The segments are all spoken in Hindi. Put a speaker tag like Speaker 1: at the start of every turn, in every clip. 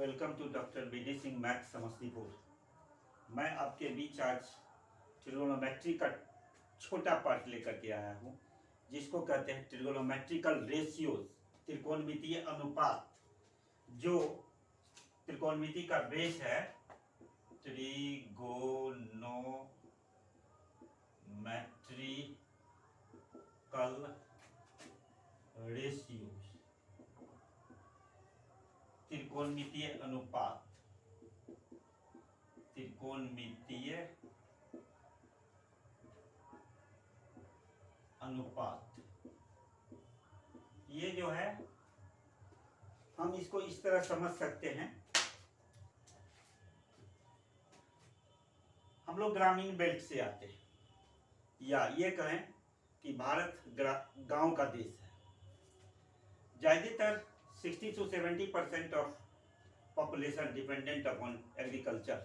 Speaker 1: Welcome to doctor BD Singh math Samastipur. मैं आपके बीच आज ट्रिगोनोमेट्री का छोटा पार्ट लेकर के आया हूँ, जिसको कहते हैं ट्रिगोनोमेट्रिकल रेशियोज, त्रिकोणमितीय अनुपात। जो त्रिकोणमिति का बेस है ट्रिगोनोमेट्रिकल रेशियोज, त्रिकोणमितीय अनुपात, त्रिकोणमितीय अनुपात। ये जो है हम इसको इस तरह समझ सकते हैं। हम लोग ग्रामीण बेल्ट से आते हैं, या ये कहें कि भारत गांव का देश है। ज्यादातर 60 to 70% of population dependent upon agriculture,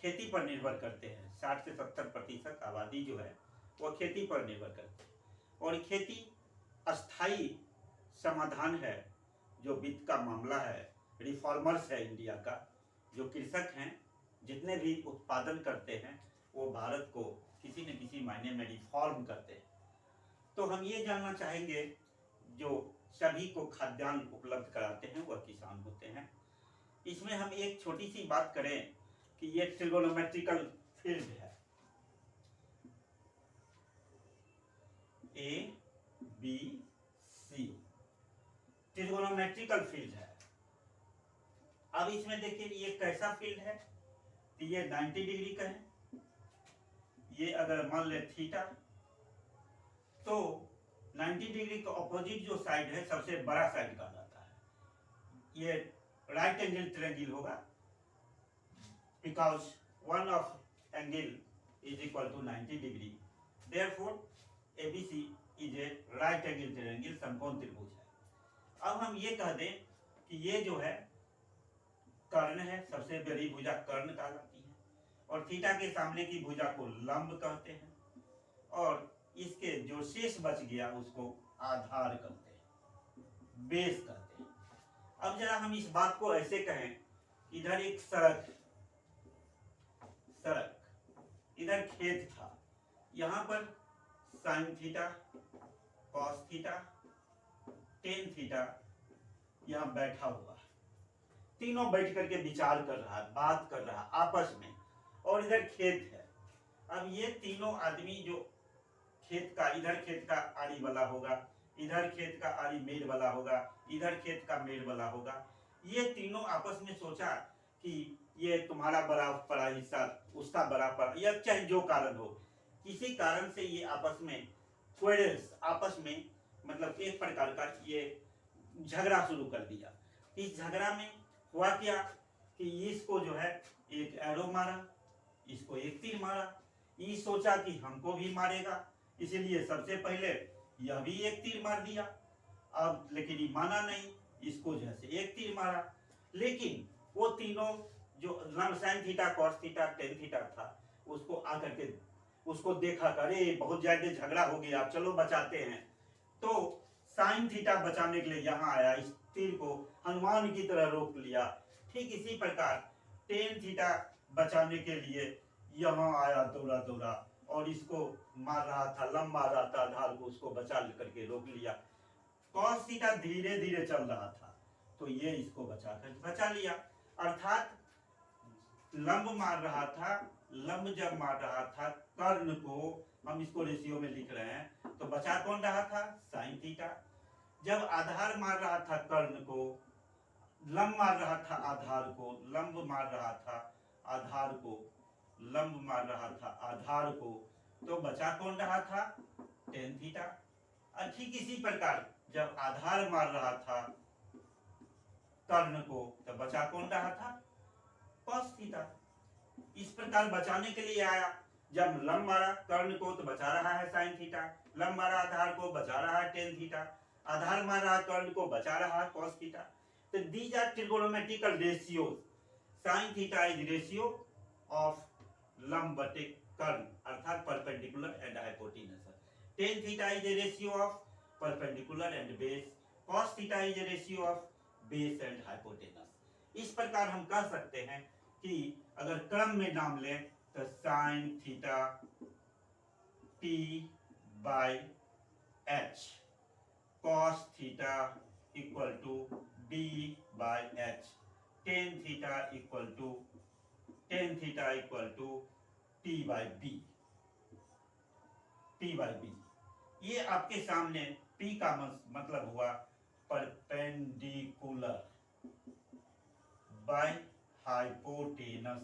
Speaker 1: खेती पर निर्भर करते हैं। 60 से 70% आबादी जो है वो खेती पर निर्भर करती है, और खेती अस्थाई समाधान है। जो वित्त का मामला है, रिफॉर्मर्स है इंडिया का, जो कृषक हैं, जितने भी उत्पादन करते हैं वो भारत को किसी न किसी मायने में रिफॉर्म करते हैं। तो हम ये जानना चाहेंगे, जो सभी को खाद्यान्न उपलब्ध कराते हैं वह किसान होते हैं। इसमें हम एक छोटी सी बात करें कि ये ट्रिगोनोमेट्रिकल फील्ड है, ABC ट्रिगोनोमेट्रिकल फील्ड है। अब इसमें देखिए ये कैसा फील्ड है, तो ये 90 डिग्री का है। ये अगर मान ले थीटा, तो 90 डिग्री का ऑपोजिट जो साइड है सबसे बड़ा साइड कहा जाता है। ये राइट एंगल ट्रायंगल होगा, because one of angle is equal to 90 degree, therefore ABC is a right angle triangle, समकोण त्रिभुज है। अब हम ये कह दें कि ये जो है कर्ण है, सबसे बड़ी भुजा कर्ण कहलाती है, और थीटा के सामने की भुजा को लंब कहते हैं, और इसके जो शेष बच गया उसको आधार कहते हैं, बेस कहते हैं। अब जरा हम इस बात को ऐसे कहें, इधर एक सड़क, इधर खेत था, यहाँ पर sign theta, cos theta, tan theta यहाँ बैठा हुआ है। तीनों बैठ करके विचार कर रहा है, बात कर रहा है आपस में, और इधर खेत है। अब ये तीनों आदमी जो खेत का, इधर खेत का आड़ी वाला होगा, इधर खेत का आड़ी मेड़ वाला होगा, इधर खेत का मेड़ वाला होगा, ये तीनों आपस में सोचा कि ये तुम्हारा बड़ा पड़ा हिस्सा, उसका बड़ा पड़ा, या चाहे जो कारण हो, किसी कारण से ये आपस में क्वेरल्स, आपस में मतलब एक प्रकार का ये झगड़ा शुरू कर दिया। इस झगड़ा में हुआ क्या कि इसको जो है एक एरो मारा, इसको एक तीर मारा। ये सोचा कि हमको भी मारेगा, इसलिए सबसे पहले यह भी एक तीर मार दिया। अब लेकिन ये माना नहीं, इसको जैसे एक तीर मारा, लेकिन वो तीनों जो sign theta, cos theta, tan theta था, उसको आकर के उसको देखा, अरे बहुत ज्यादा झगड़ा हो गया, चलो बचाते हैं। तो साइन थीटा बचाने के लिए यहाँ आया, इस तीर को हनुमान की तरह रोक लिया। ठीक इसी प्रकार टेन थीटा बचाने के लिए यहाँ आया दौड़ा दौड़ा, और इसको मार रहा था, लंब मार रहा था आधार को, उसको बचा करके रोक लिया। कॉस थीटा धीरे धीरे चल रहा था, तो ये इसको बचा लिया। अर्थात लंब मार रहा था, लंब जब मार रहा था कर्ण को, हम इसको रेशियो में लिख रहे हैं, तो बचा कौन रहा था, साइन थीटा। जब आधार मार रहा था कर्ण को, लंब मार रहा था आधार को, लंब मार रहा था आधार को, लंब मार रहा था आधार को, तो बचा कौन रहा था, टेन थीटा। ठीक इसी प्रकार जब आधार मार रहा था कर्ण को, तो बचा कौन रहा था, कॉस थीटा। इस प्रकार बचाने के लिए आया। जब लंब मारा कर्ण को तो बचा रहा है साइन थीटा, लंब मारा आधार को बचा रहा है टेन थीटा, आधार मार रहा कर्ण को बचा रहा है कॉस थीटा। तो these are trigonometrical ratios. Sine theta is ratio of लंब बटे कर्ण, अर्थात perpendicular and hypotenuse. Tan theta is a ratio of perpendicular and base, cos theta is a ratio of base and hypotenuse. इस प्रकार हम कह सकते हैं कि अगर क्रम में नाम लें तो sine theta P by H, cos theta equal to D by H, tan theta equal to P by B, ये आपके सामने P का मतलब हुआ परपेंडिकुलर बाय हाइपोटेनस,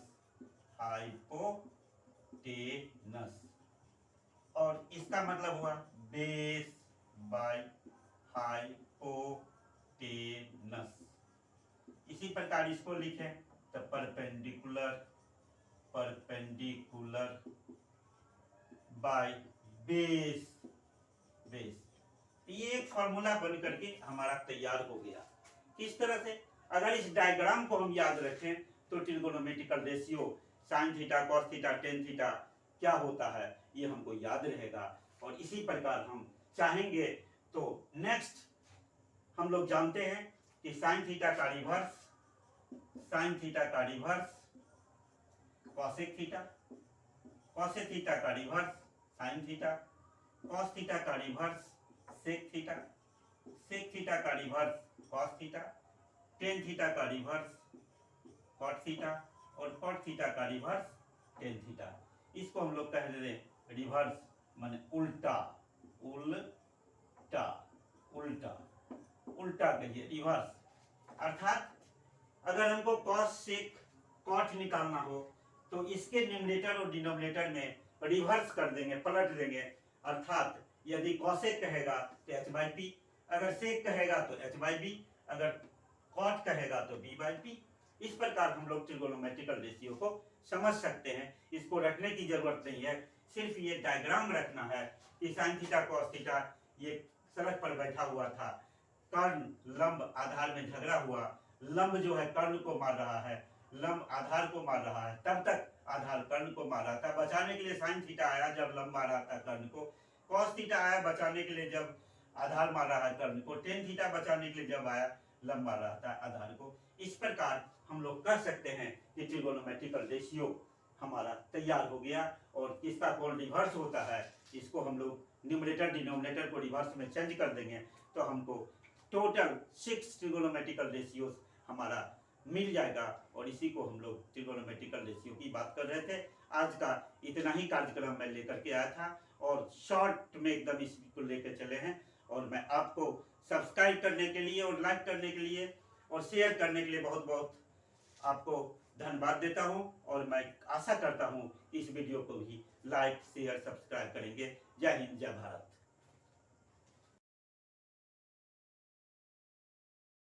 Speaker 1: और इसका मतलब हुआ बेस बाय हाइपोटेनस। इसी प्रकार इसको लिखें तो परपेंडिकुलर बाय बेस। ये एक फॉर्मूला बन करके हमारा तैयार हो गया। किस तरह से, अगर इस डायग्राम को हम याद रखें तो trigonometrical ratio sign theta cos theta tan theta क्या होता है ये हमको याद रहेगा। और इसी प्रकार हम चाहेंगे तो नेक्स्ट हम लोग जानते हैं कि साइन थीटा का reverse cosec theta, cosec theta का reverse sine theta, cos theta का reverse sec theta, sec theta का reverse cos theta, tan theta का रिवर्स कॉट थीटा और कॉट थीटा का रिवर्स टेन थीटा। इसको हम लोग कह रहे हैं रिवर्स माने उल्टा कहिए रिवर्स। अर्थात अगर हमको कॉस सेक कॉट निकालना हो तो इसके न्यूमरेटर और डिनोमिनेटर में रिवर्स कर देंगे, पलट देंगे। अर्थात यदि कॉसेक कहेगा तो h बाई पी, अगर सेक कहेगा तो h बाई बी, अगर कॉट कहेगा तो b बाई पी। इस प्रकार हम लोग ट्रिगोनोमेट्रिकल रेशियो को समझ सकते हैं। इसको रखने की जरूरत नहीं है, सिर्फ ये डायग्राम रखना है कि साइन थीटा कॉस थीटा ये सड़क पर बैठा हुआ था, कर्ण लंब आधार में झगड़ा हुआ, लंब जो है कर्ण को मार रहा है, लंब आधार को मार रहा है, तब तक आधार कर्ण को मार रहा था। बचाने के लिए साइन थीटा आया जब लंब मार रहा था कर्ण को, कॉस थीटा आया बचाने के लिए जब आधार मार रहा है कर्ण को, टेन थीटा बचाने के लिए जब आया लंब मार रहा था आधार को। इस प्रकार हम लोग कह सकते हैं कि ट्रिगोनोमेट्रिकल रेशियो हमारा तैयार हो गया। और इसका कौन रिवर्स होता है, इसको हम लोग न्यूमरेटर डिनोमिनेटर को रिवर्स में चेंज कर देंगे तो हमको टोटल 6 ट्रिगोनोमेट्रिकल रेशियोज हमारा मिल जाएगा। और इसी को हम लोग ट्रिगोनोमेट्रिकल रेशियो की बात कर रहे थे। आज का इतना ही कार्यक्रम मैं लेकर के आया था और शॉर्ट में एकदम इसको लेकर चले हैं। और मैं आपको सब्सक्राइब करने के लिए और लाइक करने के लिए और शेयर करने के लिए बहुत बहुत आपको धन्यवाद देता हूं। और मैं आशा करता हूं इस वीडियो को भी लाइक शेयर सब्सक्राइब करेंगे। जय हिंद जय भारत।